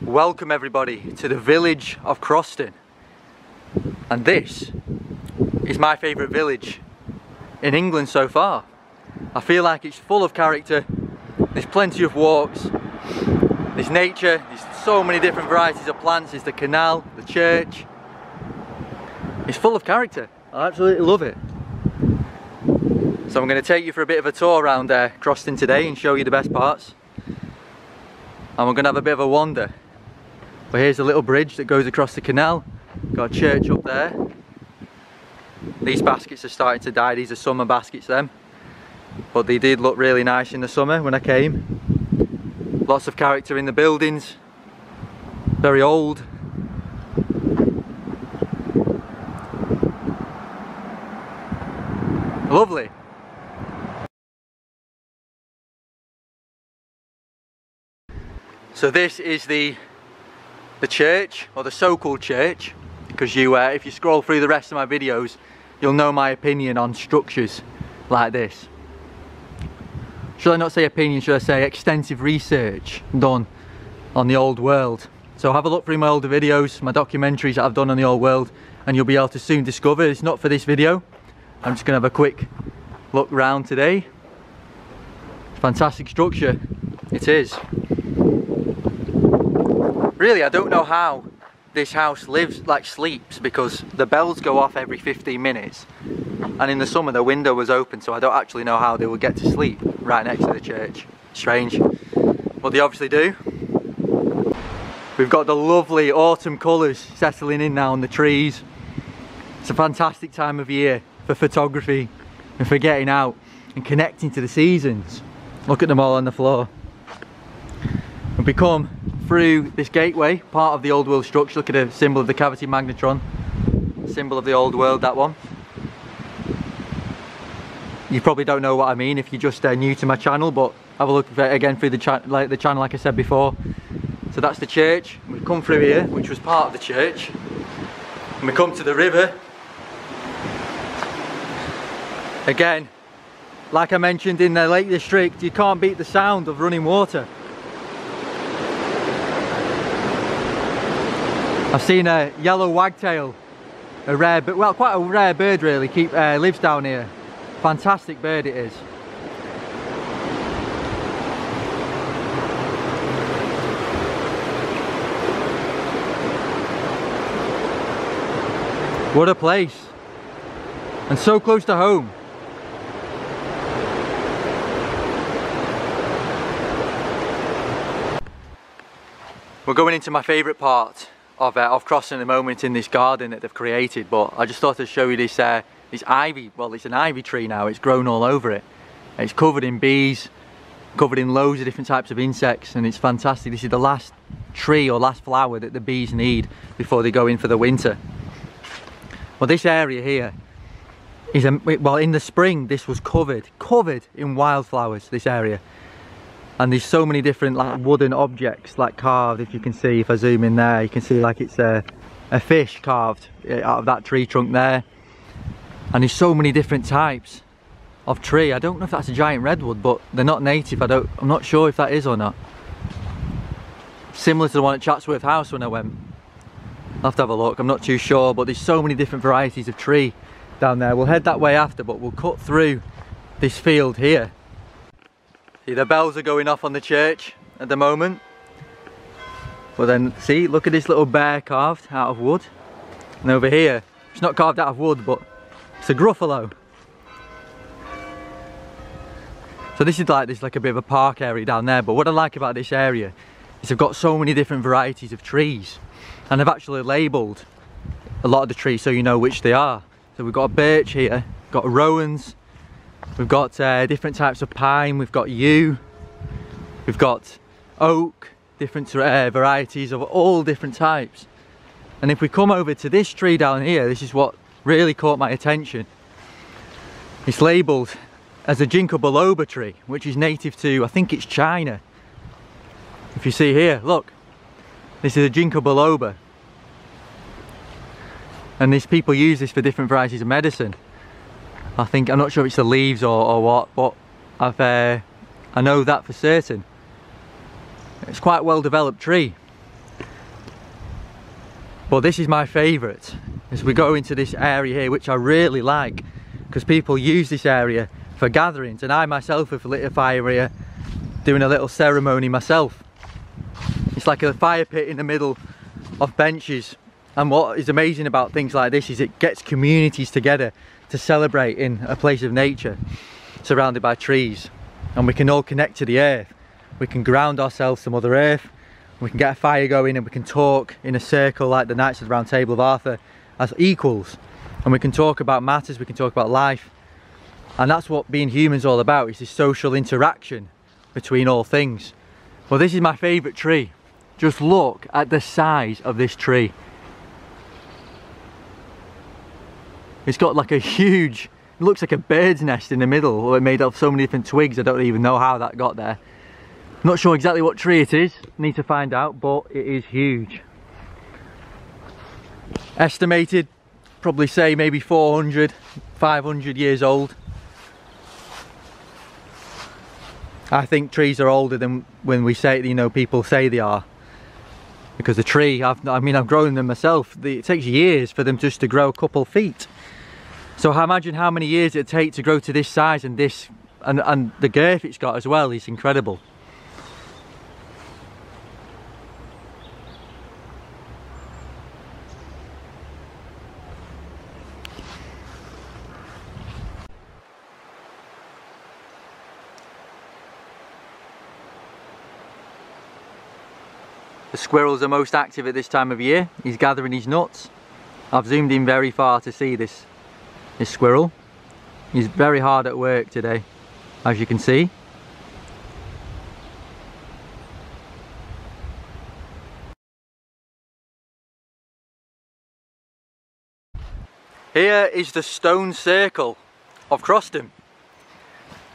Welcome everybody to the village of Croston, and this is my favourite village in England so far. I feel like it's full of character, there's plenty of walks, there's nature, there's so many different varieties of plants, there's the canal, the church. It's full of character, I absolutely love it. So I'm going to take you for a bit of a tour around Croston today and show you the best parts. And we're going to have a bit of a wander. But here's a little bridge that goes across the canal. Got a church up there. These baskets are starting to die, these are summer baskets them. But they did look really nice in the summer when I came. Lots of character in the buildings. Very old. Lovely. So this is the church, or the so-called church, because if you scroll through the rest of my videos, you'll know my opinion on structures like this. Should I not say opinion, should I say extensive research done on the old world. So have a look through my older videos, my documentaries that I've done on the old world, and you'll be able to soon discover. It's not for this video, I'm just going to have a quick look round today. Fantastic structure, it is. Really, I don't know how this house sleeps, because the bells go off every 15 minutes and in the summer the window was open, so I don't actually know how they will get to sleep right next to the church. Strange, but they obviously do. We've got the lovely autumn colours settling in now on the trees. It's a fantastic time of year for photography and for getting out and connecting to the seasons. Look at them all on the floor. And we come through this gateway, part of the old world structure. Look at the symbol of the cavity magnetron, symbol of the old world, that one. You probably don't know what I mean if you're just new to my channel, but have a look again through the channel like I said before. So that's the church. We've come through here, which was part of the church, and we come to the river. Again, like I mentioned in the Lake District, you can't beat the sound of running water. I've seen a yellow wagtail, a rare, well, quite a rare bird really, lives down here. Fantastic bird it is. What a place, and so close to home. We're going into my favourite part of Croston at the moment, in this garden that they've created, but I just thought I'd show you this ivy. Well, it's an ivy tree now, it's grown all over it. It's covered in bees, covered in loads of different types of insects, and it's fantastic. This is the last tree or last flower that the bees need before they go in for the winter. Well, this area here is, well, in the spring this was covered in wildflowers, this area. And there's so many different wooden objects carved. If you can see, if I zoom in there, you can see it's a fish carved out of that tree trunk there. And there's so many different types of tree. I don't know if that's a giant redwood, but they're not native. I'm not sure if that is or not. Similar to the one at Chatsworth House when I went. I'll have to have a look, I'm not too sure, but there's so many different varieties of tree down there. We'll head that way after, but we'll cut through this field here. See, the bells are going off on the church at the moment. But then, see, look at this little bear carved out of wood. And over here, it's not carved out of wood, but it's a gruffalo. So this is like a bit of a park area down there. But what I like about this area is they've got so many different varieties of trees. And they've actually labelled a lot of the trees so you know which they are. So we've got a birch here, got rowans. We've got different types of pine, we've got yew, we've got oak, different varieties of all different types. And if we come over to this tree down here, this is what really caught my attention. It's labelled as a ginkgo biloba tree, which is native to, I think it's China. If you see here, look, this is a ginkgo biloba. And these people use this for different varieties of medicine. I'm not sure if it's the leaves or what, but I know that for certain. It's quite a well developed tree. But this is my favourite, as we go into this area here, which I really like, because people use this area for gatherings, and I myself have lit a fire here, doing a little ceremony myself. It's like a fire pit in the middle of benches, and what is amazing about things like this is it gets communities together to celebrate in a place of nature, surrounded by trees, and we can all connect to the earth. We can ground ourselves to Mother Earth. We can get a fire going, and we can talk in a circle like the Knights of the Round Table of Arthur as equals, and we can talk about matters, we can talk about life, and that's what being human's all about, is this social interaction between all things. Well, this is my favourite tree. Just look at the size of this tree. It's got like a huge, it looks like a bird's nest in the middle, made of so many different twigs. I don't even know how that got there. Not sure exactly what tree it is, need to find out, but it is huge. Estimated, probably say maybe 400, 500 years old. I think trees are older than when we say, you know, people say they are. Because the tree, I've grown them myself. It takes years for them just to grow a couple feet. So I imagine how many years it'd take to grow to this size, and this, and the girth it's got as well is incredible. The squirrels are most active at this time of year. He's gathering his nuts. I've zoomed in very far to see this squirrel. He's very hard at work today, as you can see. Here is the stone circle of Croston.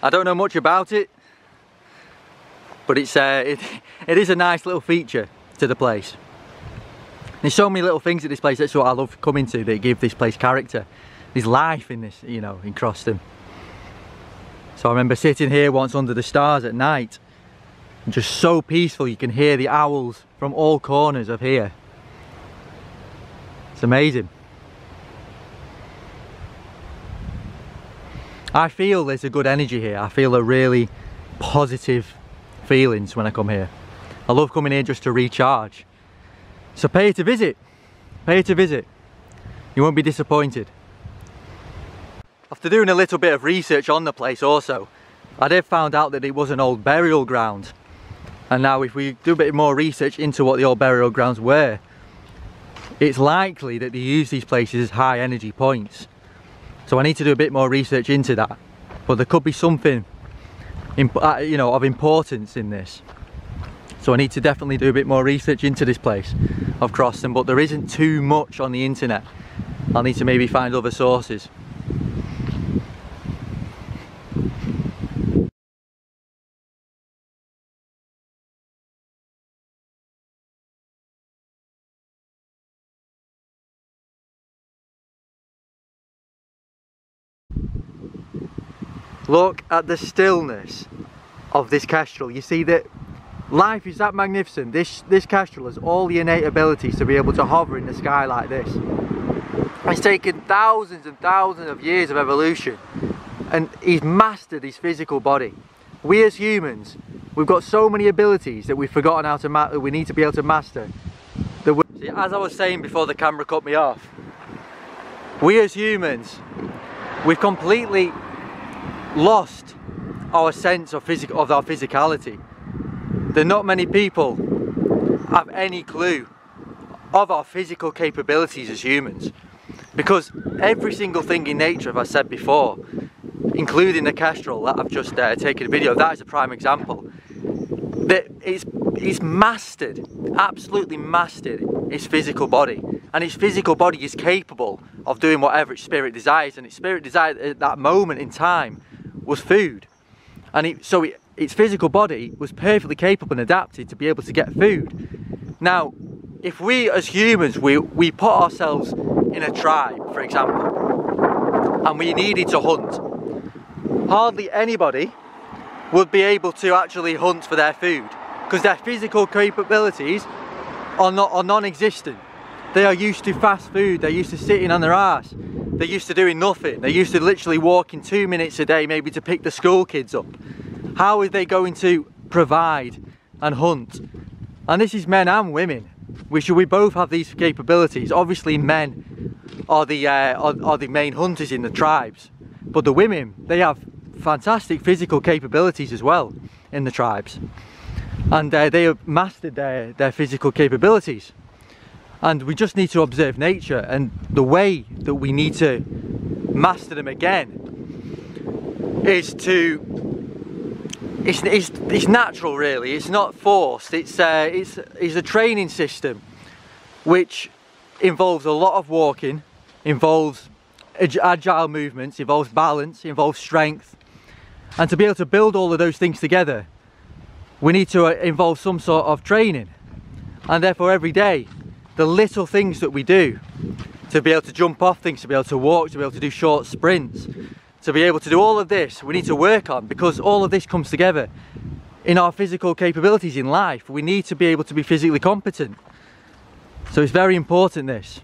I don't know much about it, but it is a nice little feature to the place. There's so many little things at this place. That's what I love coming to, that give this place character. There's life in this, you know, in Croston. So I remember sitting here once under the stars at night, and just so peaceful. You can hear the owls from all corners of here. It's amazing. I feel there's a good energy here. I feel a really positive feelings when I come here. I love coming here just to recharge. So pay it a visit. Pay it a visit. You won't be disappointed. After doing a little bit of research on the place also, I did found out that it was an old burial ground. And now if we do a bit more research into what the old burial grounds were, it's likely that they use these places as high energy points. So I need to do a bit more research into that. But there could be something, you know, of importance in this. So I need to definitely do a bit more research into this place of Croston, but there isn't too much on the internet. I'll need to maybe find other sources. Look at the stillness of this kestrel. You see that life is that magnificent. This kestrel has all the innate abilities to be able to hover in the sky like this. It's taken thousands and thousands of years of evolution, and he's mastered his physical body. We as humans, we've got so many abilities that we've forgotten how to we need to be able to master. See, as I was saying before the camera cut me off, we as humans, we've completely lost our sense of our physicality. There are not many people have any clue of our physical capabilities as humans, because every single thing in nature, as I said before, including the kestrel that I've just taken a video of, that is a prime example, that it's mastered, absolutely mastered its physical body, and its physical body is capable of doing whatever its spirit desires, and its spirit desire at that moment in time was food. And its physical body was perfectly capable and adapted to be able to get food. Now, if we as humans, we put ourselves in a tribe, for example, and we needed to hunt, hardly anybody would be able to actually hunt for their food, because their physical capabilities are non-existent. They are used to fast food, they're used to sitting on their arse, they're used to doing nothing, they're used to literally walking 2 minutes a day maybe to pick the school kids up. How are they going to provide and hunt? And this is men and women. We both have these capabilities. Obviously men are the main hunters in the tribes, but the women, they have fantastic physical capabilities as well in the tribes, and they have mastered their physical capabilities. And we just need to observe nature, and the way that we need to master them again is to, it's natural really, it's not forced, it's a training system which involves a lot of walking, involves agile movements, involves balance, involves strength. And to be able to build all of those things together, we need to involve some sort of training. And therefore every day, the little things that we do, to be able to jump off things, to be able to walk, to be able to do short sprints, to be able to do all of this, we need to work on, because all of this comes together in our physical capabilities in life. We need to be able to be physically competent. So it's very important, this.